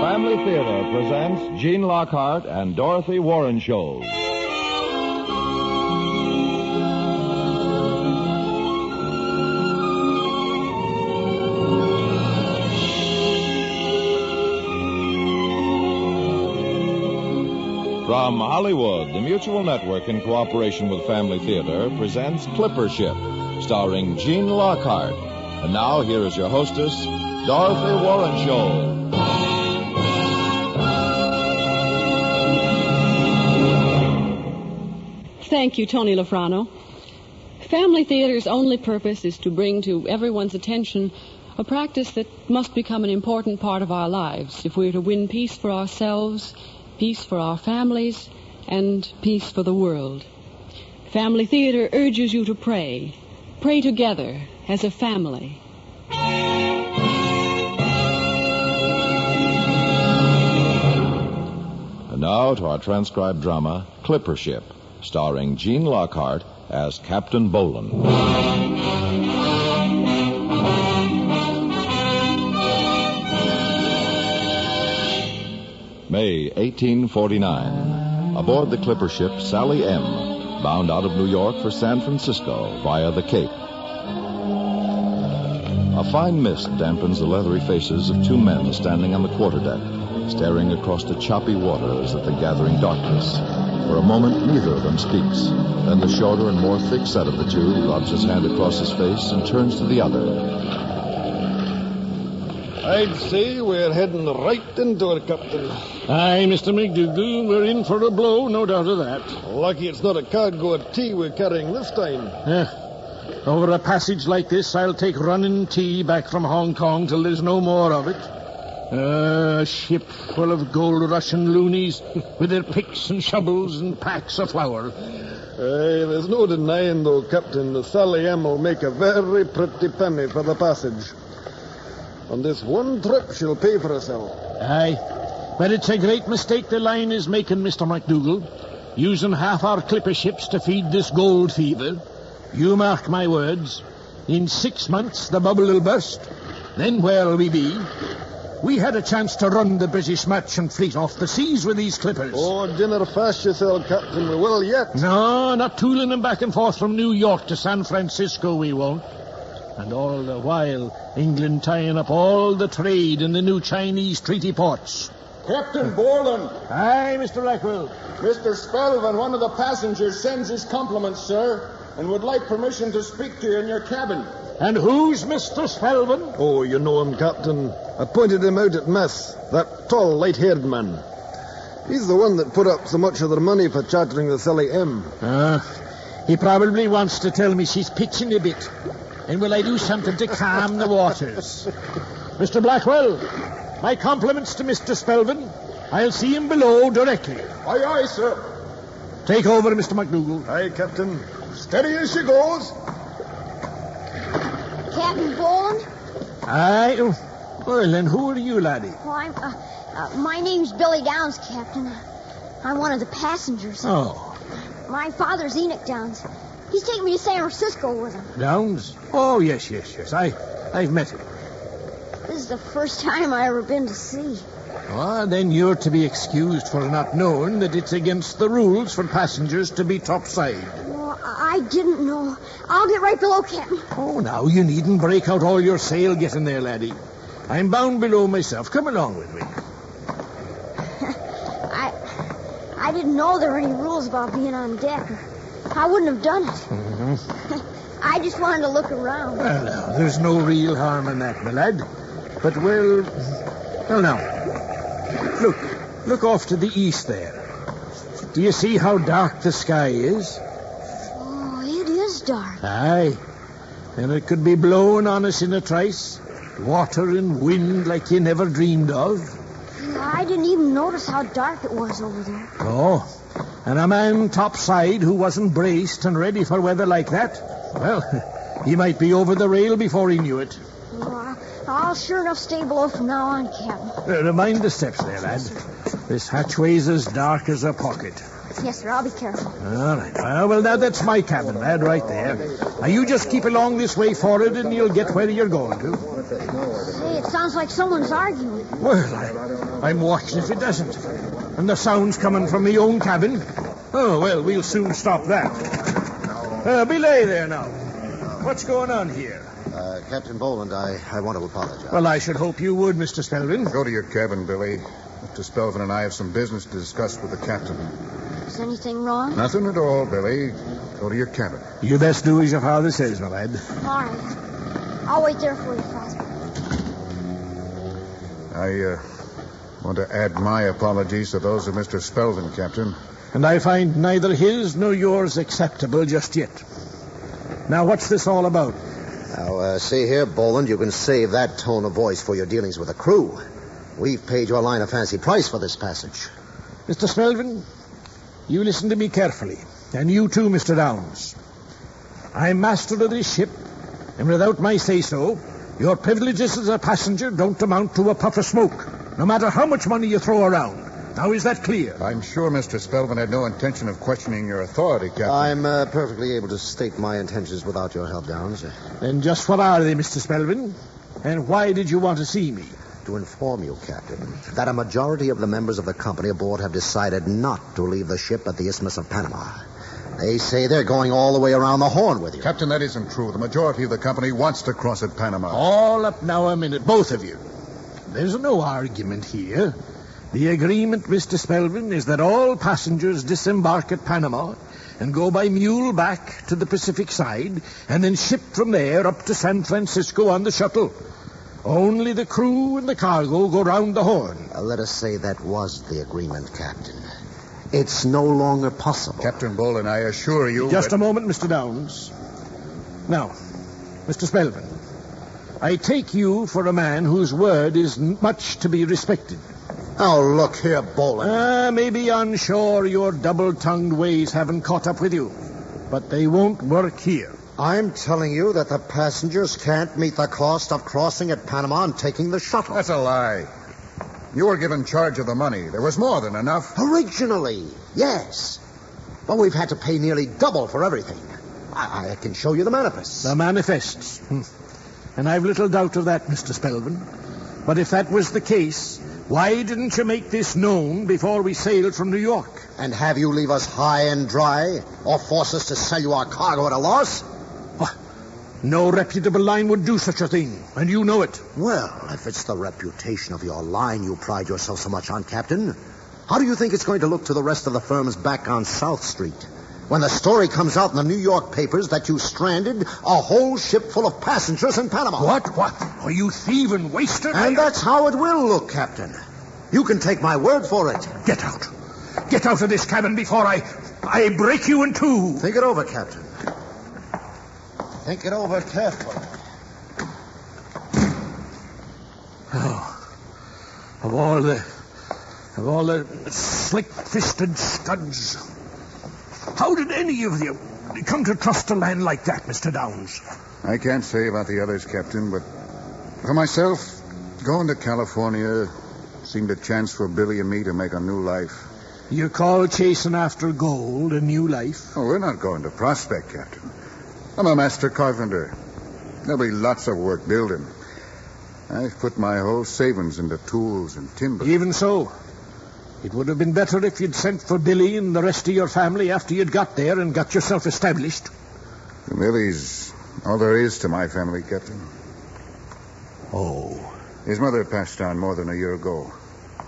Family Theater presents Gene Lockhart and Dorothy Warren Shows. From Hollywood, the Mutual Network, in cooperation with Family Theater, presents Clipper Ship, starring Gene Lockhart. And now, here is your hostess, Dorothy Warren Shows. Thank you, Tony Lafrano. Family Theater's only purpose is to bring to everyone's attention a practice that must become an important part of our lives if we're to win peace for ourselves, peace for our families, and peace for the world. Family Theater urges you to pray. Pray together as a family. And now to our transcribed drama, Clipper Ship, starring Gene Lockhart as Captain Bolan. May 1849. Aboard the clipper ship Sally M., bound out of New York for San Francisco via the Cape. A fine mist dampens the leathery faces of two men standing on the quarterdeck, staring across the choppy waters at the gathering darkness. For a moment, neither of them speaks. Then the shorter and more thick-set of the two rubs his hand across his face and turns to the other. I'd say we're heading right into it, Captain. Aye, Mr. McDougal, we're in for a blow, no doubt of that. Lucky it's not a cargo of tea we're carrying this time. Over a passage like this, I'll take running tea back from Hong Kong till there's no more of it. A ship full of gold-rushing loonies with their picks and shovels and packs of flour. There's no denying, though, Captain, the Sally M will make a very pretty penny for the passage. On this one trip, she'll pay for herself. Aye, but it's a great mistake the line is making, Mr. McDougal, using half our clipper ships to feed this gold fever. You mark my words. In 6 months, the bubble will burst. Then where'll we be? We had a chance to run the British merchant fleet off the seas with these clippers. Oh, dinner fast yourself, Captain. We will yet. No, not tooling them back and forth from New York to San Francisco, we won't. And all the while, England tying up all the trade in the new Chinese treaty ports. Captain Bolan. Aye, Mr. Blackwell. Mr. Spelvan, one of the passengers, sends his compliments, sir, and would like permission to speak to you in your cabin. And who's Mr. Spelvan? Oh, you know him, Captain. I pointed him out at mess. That tall, light-haired man. He's the one that put up so much of their money for chartering the Sally M. He probably wants to tell me she's pitching a bit. And will I do something to calm the waters? Mr. Blackwell, my compliments to Mr. Spelvan. I'll see him below directly. Aye, aye, sir. Take over, Mr. McDougal. Aye, Captain. Steady as she goes. Captain Bolan? Aye. Well, then who are you, laddie? Well, my name's Billy Downs, Captain. I'm one of the passengers. Oh. My father's Enoch Downs. He's taking me to San Francisco with him. Downs? Oh, yes. I've met him. This is the first time I've ever been to sea. Ah, then you're to be excused for not knowing that it's against the rules for passengers to be topside. Well, I didn't know. I'll get right below, Captain. Oh, now, you needn't break out all your sail getting there, laddie. I'm bound below myself. Come along with me. I didn't know there were any rules about being on deck. I wouldn't have done it. Mm-hmm. I just wanted to look around. Well, now, there's no real harm in that, my lad. But, well now, look off to the east there. Do you see how dark the sky is? Oh, it is dark. Aye, and it could be blowing on us in a trice. Water and wind like you never dreamed of. I didn't even notice how dark it was over there. Oh, and a man topside who wasn't braced and ready for weather like that, well, he might be over the rail before he knew it. Well, I'll sure enough stay below from now on, Captain. Mind the steps there, lad. This hatchway's as dark as a pocket. Yes, sir. I'll be careful. All right. Well, now that's my cabin, lad, right there. Now, you just keep along this way forward and you'll get where you're going to. Hey, it's Sounds like someone's arguing. Well, I'm watching if it doesn't. And the sound's coming from my own cabin. Oh, well, we'll soon stop that. Belay there now. What's going on here? Captain Boland, I want to apologize. Well, I should hope you would, Mr. Spelvin. Go to your cabin, Billy. Mr. Spelvin and I have some business to discuss with the captain. Is anything wrong? Nothing at all, Billy. Go to your cabin. You best do as your father says, my lad. All right. I'll wait there for you, Father. I want to add my apologies to those of Mr. Spelvin, Captain. And I find neither his nor yours acceptable just yet. Now, what's this all about? Now, see here, Boland, you can save that tone of voice for your dealings with the crew. We've paid your line a fancy price for this passage. Mr. Spelvin, you listen to me carefully. And you too, Mr. Downs. I'm master of this ship, and without my say-so, your privileges as a passenger don't amount to a puff of smoke, no matter how much money you throw around. Now, is that clear? I'm sure Mr. Spelvin had no intention of questioning your authority, Captain. I'm perfectly able to state my intentions without your help, Downs. Then just what are they, Mr. Spelvin? And why did you want to see me? To inform you, Captain, that a majority of the members of the company aboard have decided not to leave the ship at the Isthmus of Panama. They say they're going all the way around the Horn with you. Captain, that isn't true. The majority of the company wants to cross at Panama. All up now a minute, both of you. There's no argument here. The agreement, Mr. Spelvin, is that all passengers disembark at Panama and go by mule back to the Pacific side and then ship from there up to San Francisco on the shuttle. Only the crew and the cargo go round the Horn. Let us say that was the agreement, Captain. It's no longer possible. Captain Boland, I assure you... Just a moment, Mr. Downs. Now, Mr. Spelvin, I take you for a man whose word is much to be respected. Oh, look here, Boland. Maybe on shore your double-tongued ways haven't caught up with you. But they won't work here. I'm telling you that the passengers can't meet the cost of crossing at Panama and taking the shuttle. That's a lie. You were given charge of the money. There was more than enough. Originally, yes. But we've had to pay nearly double for everything. I can show you the manifests. The manifests. And I've little doubt of that, Mr. Spelvin. But if that was the case, why didn't you make this known before we sailed from New York? And have you leave us high and dry, or force us to sell you our cargo at a loss? No reputable line would do such a thing, and you know it. Well, if it's the reputation of your line you pride yourself so much on, Captain, how do you think it's going to look to the rest of the firms back on South Street when the story comes out in the New York papers that you stranded a whole ship full of passengers in Panama? What? Are you thieving waster? And that's how it will look, Captain. You can take my word for it. Get out. Get out of this cabin before I break you in two. Think it over, Captain. Think it over carefully. Oh, of all the slick-fisted scuds, how did any of you come to trust a land like that, Mr. Downs? I can't say about the others, Captain, but for myself, going to California seemed a chance for Billy and me to make a new life. You call chasing after gold a new life? Oh, we're not going to prospect, Captain. I'm a master carpenter. There'll be lots of work building. I've put my whole savings into tools and timber. Even so, it would have been better if you'd sent for Billy and the rest of your family after you'd got there and got yourself established. Billy's all there is to my family, Captain. Oh. His mother passed on more than a year ago.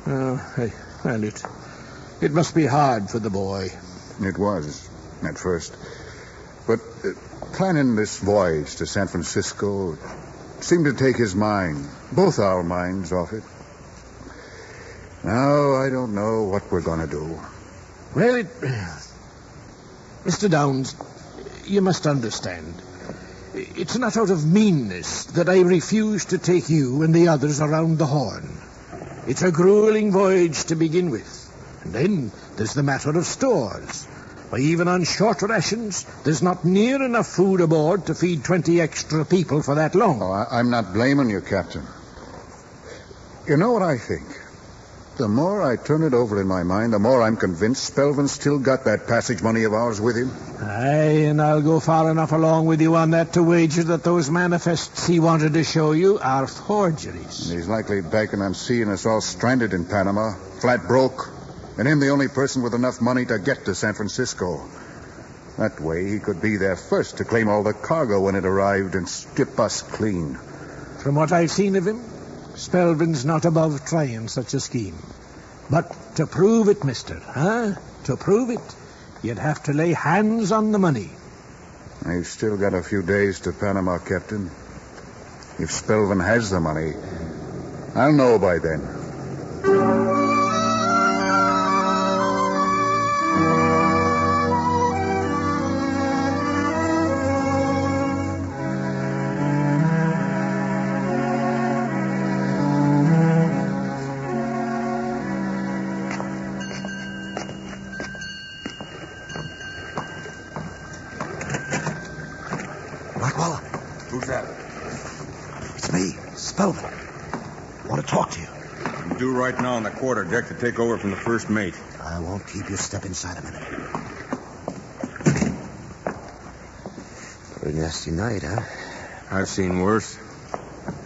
Well, it must be hard for the boy. It was, at first. But planning this voyage to San Francisco seemed to take his mind, both our minds, off it. Now, I don't know what we're going to do. Well, Mr. Downs, you must understand. It's not out of meanness that I refuse to take you and the others around the Horn. It's a grueling voyage to begin with. And then there's the matter of stores. Why, even on short rations, there's not near enough food aboard to feed 20 extra people for that long. Oh, I'm not blaming you, Captain. You know what I think? The more I turn it over in my mind, the more I'm convinced Spelvin's still got that passage money of ours with him. Aye, and I'll go far enough along with you on that to wager that those manifests he wanted to show you are forgeries. And he's likely banking on seeing us all stranded in Panama, flat broke, and him the only person with enough money to get to San Francisco. That way he could be there first to claim all the cargo when it arrived and skip us clean. From what I've seen of him, Spelvin's not above trying such a scheme. But to prove it, mister, to prove it, you'd have to lay hands on the money. I've still got a few days to Panama, Captain. If Spelvin has the money, I'll know by then. Blackwell, Who's that? it's me, Spelvin. I want to talk to you. I'm due right now on the quarterdeck to take over from the first mate. I won't keep you. Step inside a minute. Pretty nasty night, huh? I've seen worse.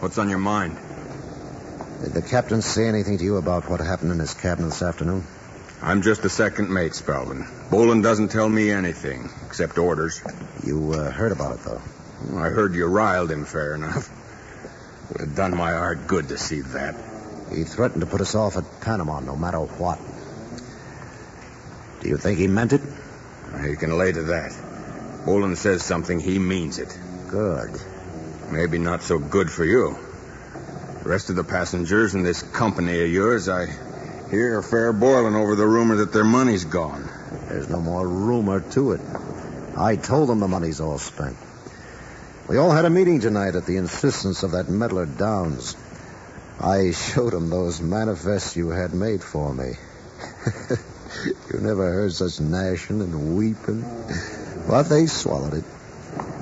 What's on your mind? Did the captain say anything to you about what happened in his cabin this afternoon? I'm just a second mate, Spelvin. Boland doesn't tell me anything, except orders. You heard about it, though. I heard you riled him fair enough. Would have done my heart good to see that. He threatened to put us off at Panama no matter what. Do you think he meant it? You can lay to that. Boland says something, he means it. Good. Maybe not so good for you. The rest of the passengers in this company of yours, I hear, are fair boiling over the rumor that their money's gone. There's no more rumor to it. I told them the money's all spent. We all had a meeting tonight at the insistence of that meddler Downs. I showed him those manifests you had made for me. You never heard such gnashing and weeping. But they swallowed it.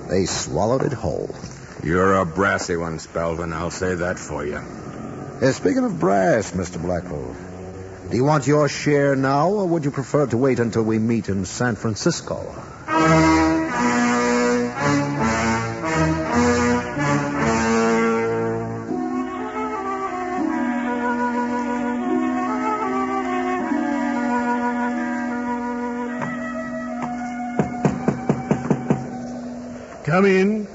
They swallowed it whole. You're a brassy one, Spelvin. I'll say that for you. Speaking of brass, Mr. Blackwell, do you want your share now, or would you prefer to wait until we meet in San Francisco? Come in.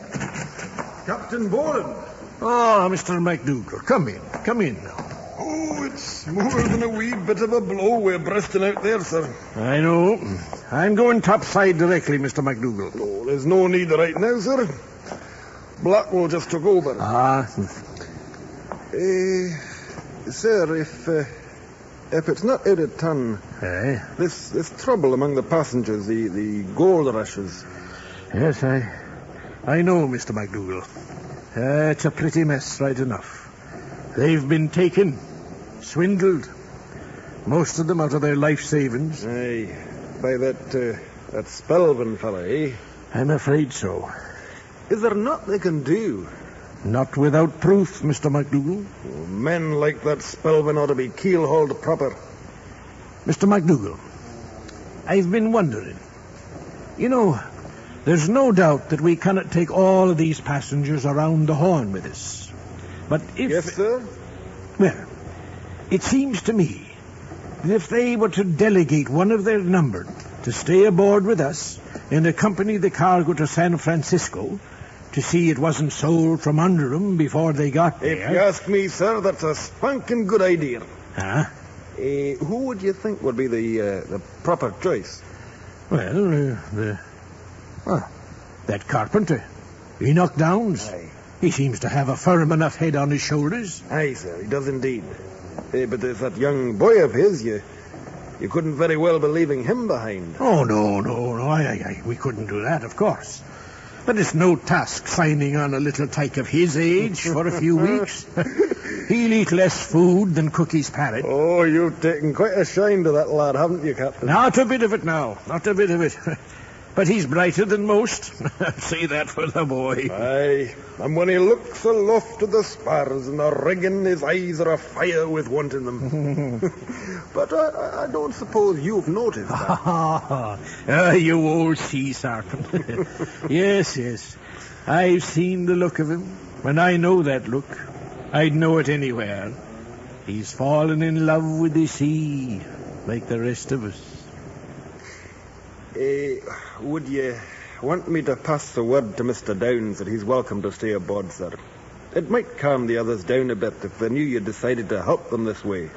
Captain Boland. Oh, Mr. MacDougall, come in. Come in now. Oh, it's more than a wee bit of a blow we're breasting out there, sir. I know. I'm going topside directly, Mr. MacDougall. Oh, there's no need right now, sir. Blackwell just took over. Sir, if it's not out of turn, this trouble among the passengers, the gold rushes. Yes, I know, Mr. MacDougall. It's a pretty mess, right enough. They've been taken, swindled, most of them out of their life savings. Aye, by that Spelvin fella, eh? I'm afraid so. Is there naught they can do? Not without proof, Mr. MacDougall. Oh, men like that Spelvin ought to be keel-hauled proper. Mr. MacDougall, I've been wondering. You know, there's no doubt that we cannot take all of these passengers around the Horn with us. But if... Yes, sir? Well, it seems to me that if they were to delegate one of their number to stay aboard with us and accompany the cargo to San Francisco to see it wasn't sold from under them before they got there... If you ask me, sir, that's a spunking good idea. Huh? Who would you think would be the proper choice? Well, that carpenter, Enoch Downs. Aye. He seems to have a firm enough head on his shoulders. Aye, sir, he does indeed. But there's that young boy of his. You couldn't very well be leaving him behind. Oh, no. We couldn't do that, of course. But it's no task signing on a little tyke of his age for a few weeks. He'll eat less food than Cookie's parrot. Oh, you've taken quite a shine to that lad, haven't you, Captain? Not a bit of it now. Not a bit of it. But he's brighter than most. Say that for the boy. Aye, and when he looks aloft to the spars and the rigging, his eyes are afire with wanting them. But I don't suppose you've noticed that. You old sea serpent. Yes. I've seen the look of him, and I know that look. I'd know it anywhere. He's fallen in love with the sea, like the rest of us. Would you want me to pass the word to Mr. Downs that he's welcome to stay aboard, sir? It might calm the others down a bit if they knew you decided to help them this way.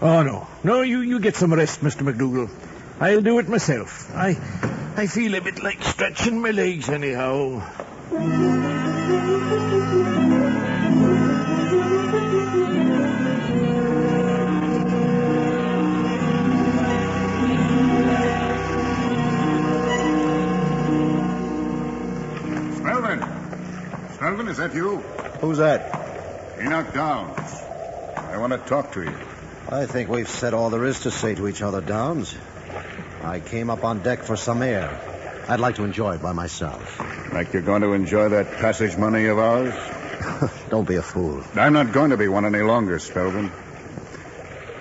Oh, no. No, you get some rest, Mr. McDougal. I'll do it myself. I feel a bit like stretching my legs anyhow. Spelvin, is that you? Who's that? Enoch Downs. I want to talk to you. I think we've said all there is to say to each other, Downs. I came up on deck for some air. I'd like to enjoy it by myself. Like you're going to enjoy that passage money of ours? Don't be a fool. I'm not going to be one any longer, Spelvin.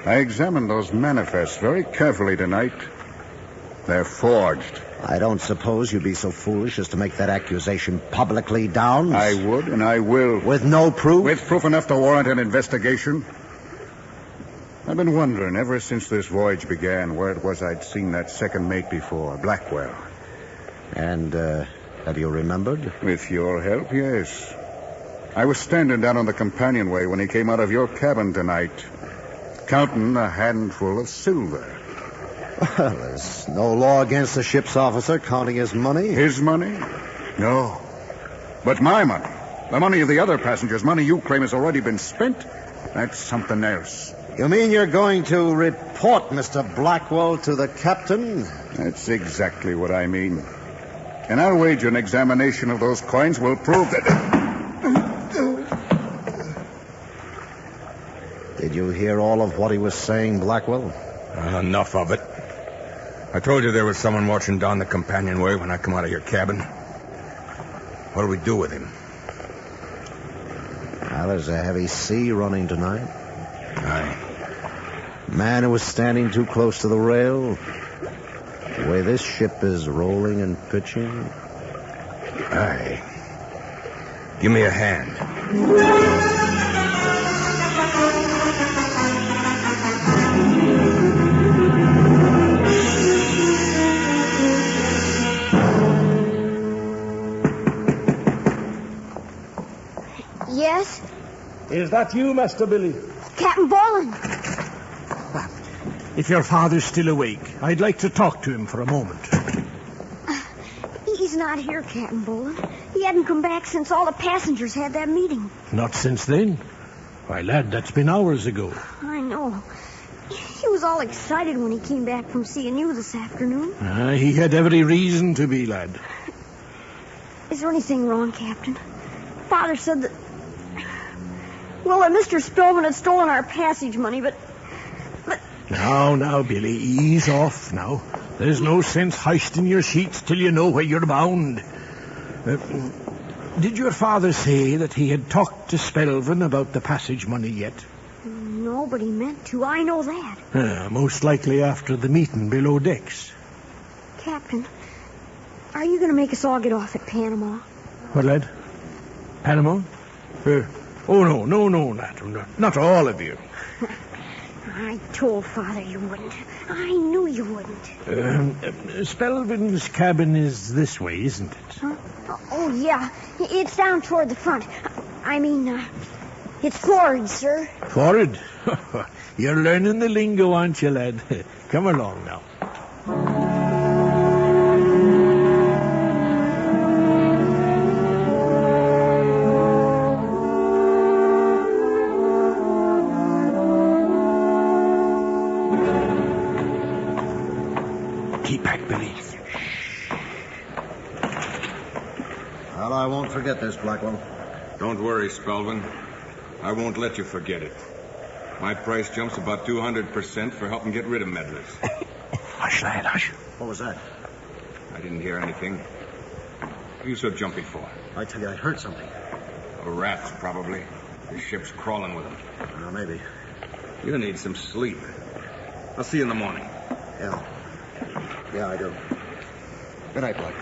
I examined those manifests very carefully tonight. They're forged. I don't suppose you'd be so foolish as to make that accusation publicly, Downs? I would, and I will. With no proof? With proof enough to warrant an investigation. I've been wondering ever since this voyage began where it was I'd seen that second mate before, Blackwell. And, have you remembered? With your help, yes. I was standing down on the companionway when he came out of your cabin tonight, counting a handful of silver. Well, there's no law against a ship's officer counting his money. His money? No. But my money. The money of the other passengers. Money you claim has already been spent. That's something else. You mean you're going to report Mr. Blackwell to the captain? That's exactly what I mean. And I'll wager an examination of those coins will prove that... Did you hear all of what he was saying, Blackwell? Enough of it. I told you there was someone watching down the companionway when I come out of your cabin. What do we do with him? Well, there's a heavy sea running tonight. Aye. Man who was standing too close to the rail. The way this ship is rolling and pitching. Aye. Give me a hand. Yes? Is that you, Master Billy? Captain Boland. If your father's still awake, I'd like to talk to him for a moment. He's not here, Captain Boland. He hadn't come back since all the passengers had that meeting. Not since then? Why, lad, that's been hours ago. I know. He was all excited when he came back from seeing you this afternoon. He had every reason to be, lad. Is there anything wrong, Captain? Father said that... Well, that Mr. Spillman had stolen our passage money, but... Now, Billy, ease off now. There's no sense hoisting your sheets till you know where you're bound. Did your father say that he had talked to Spelvin about the passage money yet? Nobody meant to. I know that. Most likely after the meeting below decks. Captain, are you going to make us all get off at Panama? What, lad? Panama? Oh, no, lad. Not all of you. I told Father you wouldn't. I knew you wouldn't. Spelvin's cabin is this way, isn't it? Huh? Oh, yeah. It's down toward the front. I mean, it's forward, sir. Forward? You're learning the lingo, aren't you, lad? Come along now. Keep back, Billy. Well, I won't forget this, Blackwell. Don't worry, Spelvin. I won't let you forget it. My price jumps about 200% for helping get rid of meddlers. Hush, lad, hush. What was that? I didn't hear anything. What are you so jumpy for? I tell you, I heard something. Rats, probably. The ship's crawling with them. Maybe. You need some sleep. I'll see you in the morning. Yeah, I do. Good night, Black.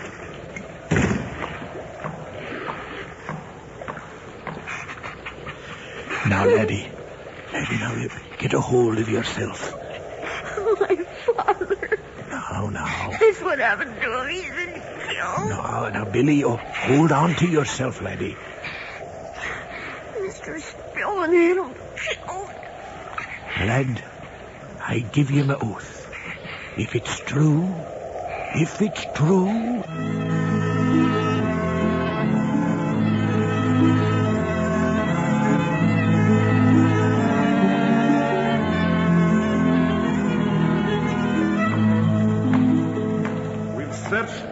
Now, laddie, now you get a hold of yourself. Oh, my father. Now. This would happen to him. He's been killed. Now, Billy, hold on to yourself, laddie. Mr. Spillman had him killed. Lad, I give you my oath. If it's true... We've searched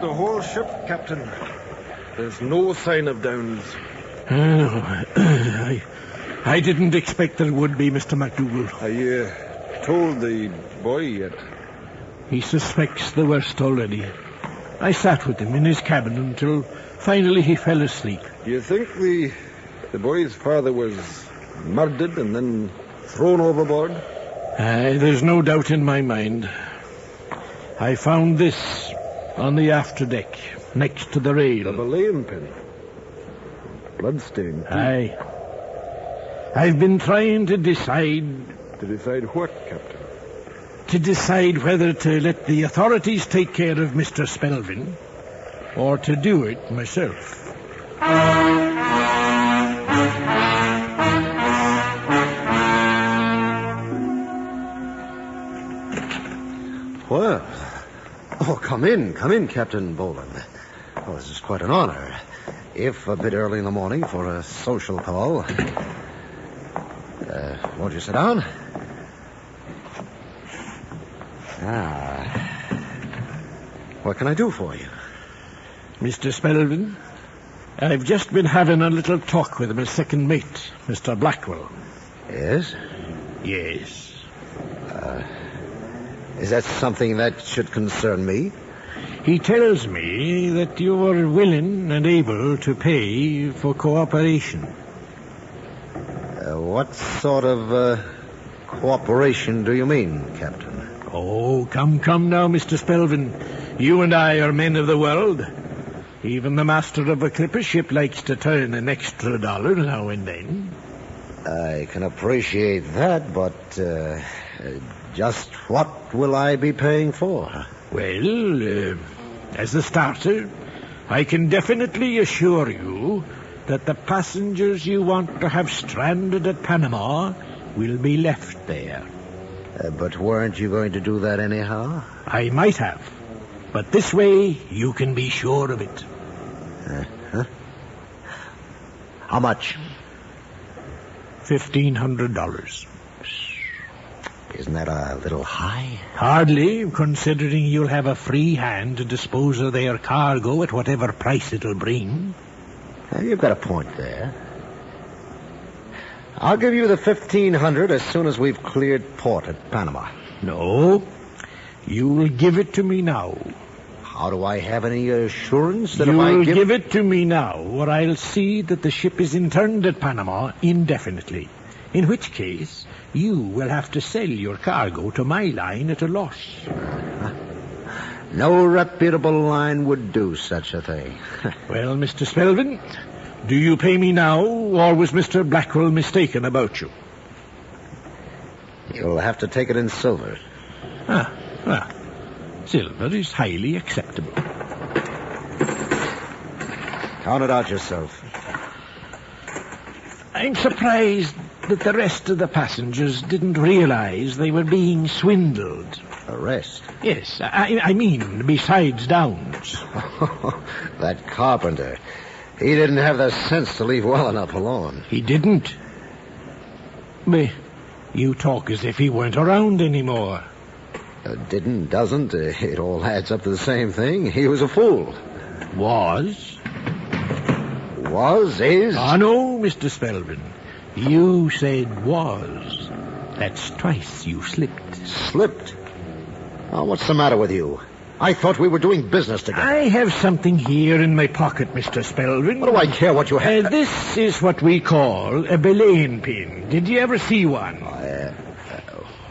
the whole ship, Captain. There's no sign of Downs. I didn't expect there would be, Mr. MacDougall. I told the boy yet. He suspects the worst already. I sat with him in his cabin until finally he fell asleep. Do you think the boy's father was murdered and then thrown overboard? There's no doubt in my mind. I found this on the afterdeck, next to the rail. A belaying pin. Bloodstain. Aye. I've been trying to decide... To decide what, Captain? To decide whether to let the authorities take care of Mr. Spelvin or to do it myself. Well, come in, Captain Boland. Oh, this is quite an honor. If a bit early in the morning for a social call. Won't you sit down? What can I do for you? Mr. Spelvin, I've just been having a little talk with my second mate, Mr. Blackwell. Yes? Yes. Is that something that should concern me? He tells me that you are willing and able to pay for cooperation. What sort of cooperation do you mean, Captain? Oh, come now, Mr. Spelvin. You and I are men of the world. Even the master of a clipper ship likes to turn an extra $1 now and then. I can appreciate that, but just what will I be paying for? Well, as a starter, I can definitely assure you that the passengers you want to have stranded at Panama will be left there. But weren't you going to do that anyhow? I might have, but this way you can be sure of it. How much? $1,500. Isn't that a little high? Hardly, considering you'll have a free hand to dispose of their cargo at whatever price it'll bring. You've got a point there. I'll give you the $1,500 as soon as we've cleared port at Panama. No, you'll give it to me now. How do I have any assurance that You'll if I give it to me now, or I'll see that the ship is interned at Panama indefinitely. In which case, you will have to sell your cargo to my line at a loss. No reputable line would do such a thing. Well, Mr. Spelvin, do you pay me now, or was Mr. Blackwell mistaken about you? You'll have to take it in silver. Silver is highly acceptable. Count it out yourself. I'm surprised that the rest of the passengers didn't realize they were being swindled. The rest? Yes, I mean, besides Downs. That carpenter. He didn't have the sense to leave well enough alone. He didn't? But you talk as if he weren't around anymore. Didn't, doesn't. It all adds up to the same thing. He was a fool. Was? Was, is? No, Mr. Spelvin. You said was. That's twice you slipped. Slipped? Oh, what's the matter with you? I thought we were doing business together. I have something here in my pocket, Mr. Spelvin. What do I care what you have? This is what we call a belaying pin. Did you ever see one?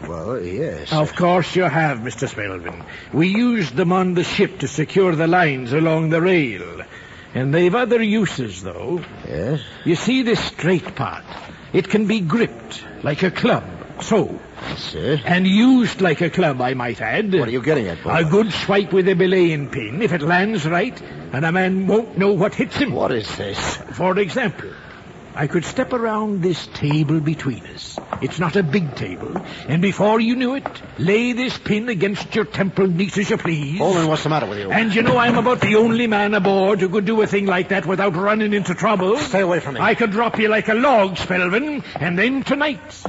Well, yes. Of course you have, Mr. Spelvin. We used them on the ship to secure the lines along the rail. And they've other uses, though. Yes? You see this straight part? It can be gripped like a club, so. Sir? And used like a club, I might add. What are you getting at, boy? A good swipe with a belaying pin, if it lands right, and a man won't know what hits him. What is this? For example, I could step around this table between us. It's not a big table. And before you knew it, lay this pin against your temple neat as you please. Oh, then what's the matter with you? And you know I'm about the only man aboard who could do a thing like that without running into trouble. Stay away from me. I could drop you like a log, Spelvin, and then tonight,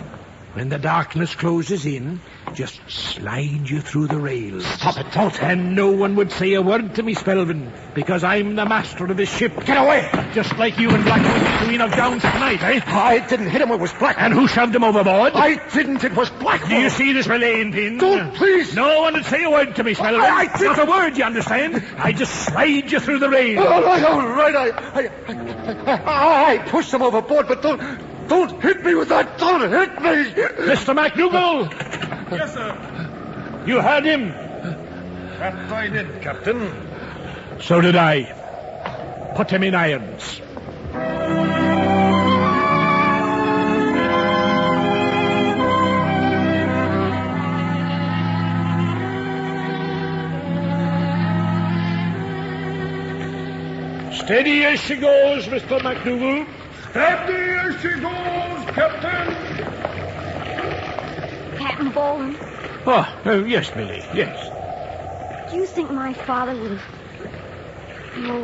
when the darkness closes in, just slide you through the rails. Stop it, don't. And no one would say a word to me, Spelvin, because I'm the master of this ship. Get away! Just like you and Blackwood, Queen of Downs tonight, eh? I didn't hit him. It was Black. And who shoved him overboard? I didn't. It was Black. Do you see this belaying pin? Don't, please. No one would say a word to me, Spelvin. I didn't. Not a word, you understand? I just slide you through the rails. All right. I pushed him overboard, but don't hit me with that. Don't hit me. Mr. MacDougall! Yes, sir. You heard him? That I did, Captain. So did I. Put him in irons. Steady as she goes, Mr. MacDougall. Steady as she goes, Captain. Captain Bolton, Oh, yes, Billy, yes. do you think my father would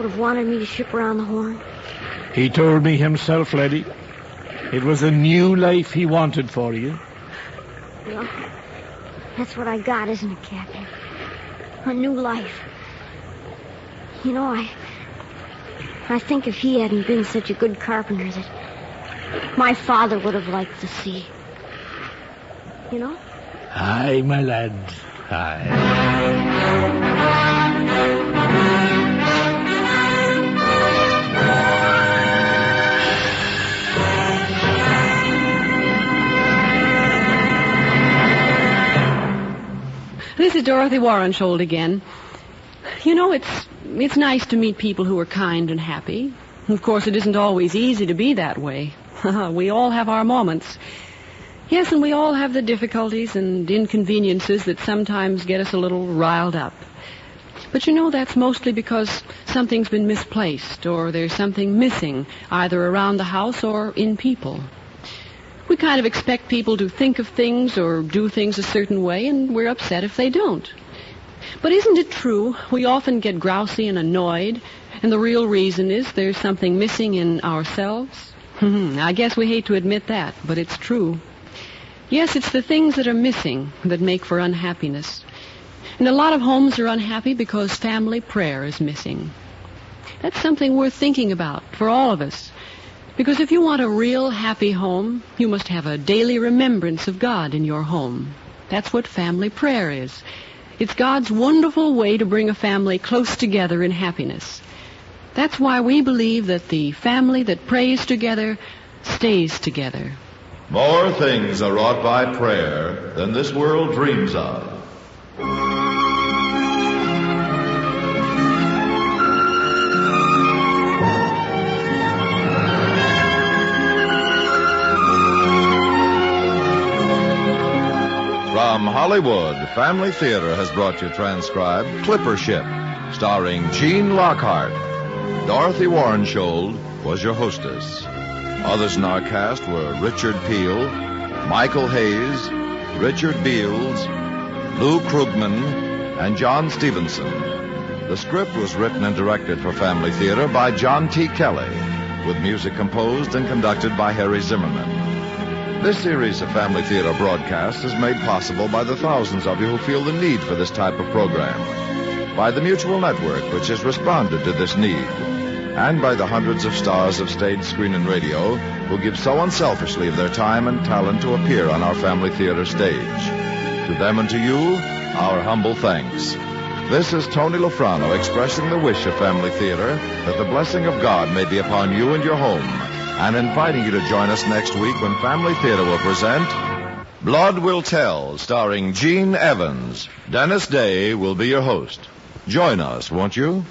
have wanted me to ship around the Horn? He told me himself, laddie. It was a new life he wanted for you. Well, that's what I got, isn't it, Captain? A new life. You know, I think if he hadn't been such a good carpenter that my father would have liked the sea. You know? Aye, my lad, aye. This is Dorothy Warrenshold again. You know, it's nice to meet people who are kind and happy. Of course, it isn't always easy to be that way. We all have our moments. Yes, and we all have the difficulties and inconveniences that sometimes get us a little riled up. But you know, that's mostly because something's been misplaced or there's something missing, either around the house or in people. We kind of expect people to think of things or do things a certain way, and we're upset if they don't. But isn't it true we often get grousy and annoyed, and the real reason is there's something missing in ourselves? I guess we hate to admit that, but it's true. Yes, it's the things that are missing that make for unhappiness. And a lot of homes are unhappy because family prayer is missing. That's something worth thinking about for all of us. Because if you want a real happy home, you must have a daily remembrance of God in your home. That's what family prayer is. It's God's wonderful way to bring a family close together in happiness. That's why we believe that the family that prays together stays together. More things are wrought by prayer than this world dreams of. From Hollywood, Family Theater has brought you transcribed Clipper Ship, starring Gene Lockhart. Dorothy Warrenshold was your hostess. Others in our cast were Richard Peel, Michael Hayes, Richard Beals, Lou Krugman, and John Stevenson. The script was written and directed for Family Theater by John T. Kelly, with music composed and conducted by Harry Zimmerman. This series of Family Theater broadcasts is made possible by the thousands of you who feel the need for this type of program, by the Mutual Network, which has responded to this need, and by the hundreds of stars of stage, screen, and radio who give so unselfishly of their time and talent to appear on our Family Theater stage. To them and to you, our humble thanks. This is Tony Lofrano expressing the wish of Family Theater that the blessing of God may be upon you and your home, and inviting you to join us next week when Family Theater will present Blood Will Tell, starring Gene Evans. Dennis Day will be your host. Join us, won't you?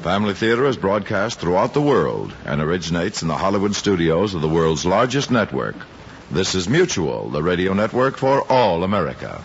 Family Theater is broadcast throughout the world and originates in the Hollywood studios of the world's largest network. This is Mutual, the radio network for all America.